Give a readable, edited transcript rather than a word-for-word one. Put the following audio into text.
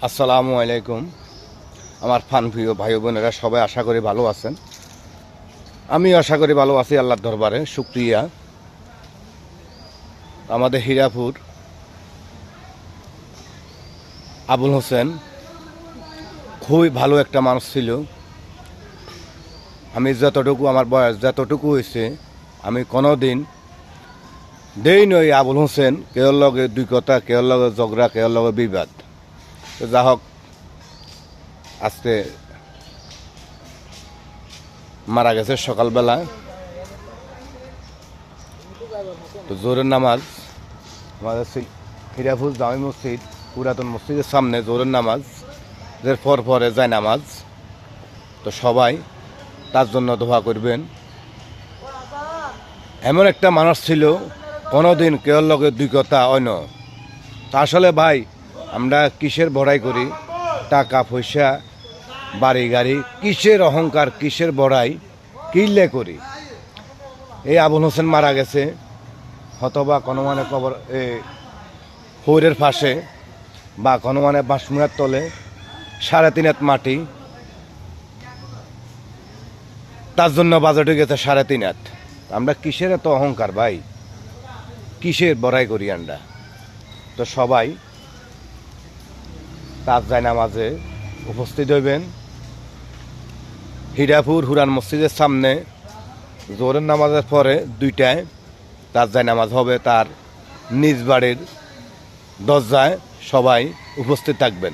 আসসালামু আলাইকুম। আমার প্রিয় ভাই বোনেরা সবাই আশা করি ভালো আছেন। আমি আশা করি ভালো আছি আল্লাহর দরবারে শুকরিয়া। আমাদের হীরাপুর আবুল হোসেন খুবই ভালো একটা মানুষ ছিল। আমি যতটুকু আমার বয়স যতটুকু হয়েছে আমি কোনো দিন দেই নই আবুল হোসেন কেউর লগে দুই কথা, কেউর লগে ঝগড়া, কেউর লগে বিবাদ। তো যা হোক, আজকে মারা গেছে সকালবেলা। তো জোরের নামাজ আমাদের হীরাপুর জামি মসজিদ, পুরাতন মসজিদের সামনে জোরের নামাজ এর পরে যায় নামাজ। তো সবাই তার জন্য দোয়া করবেন। এমন একটা মানুষ ছিল কোনোদিন কেউর লগে দুই কথা অন্য। তা আসলে ভাই, আমরা কিসের বড়াই করি? টাকা পয়সা, বাড়ি গাড়ি, কিসের অহংকার, কিসের বড়াই কিল্লে করি? এই আবুল হোসেন মারা গেছে হয়তোবা কোনো মানে কবর হৌরের পাশে বা কোনো মানে বাঁশমুড়ার তলে 3.5 হাত মাটি, তার জন্য বাজেটে গেছে 3.5 হাত। আমরা কিসের এত অহংকার ভাই? কিসের বড়াই করি আমরা? তো সবাই তার জায়নামাজে উপস্থিত হইবেন। হীরাপুর হুরান মসজিদের সামনে জোহরের নামাজের পরে 2টায় তার জায়নামাজ হবে। তার নিজ বাড়ির দরজায় সবাই উপস্থিত থাকবেন।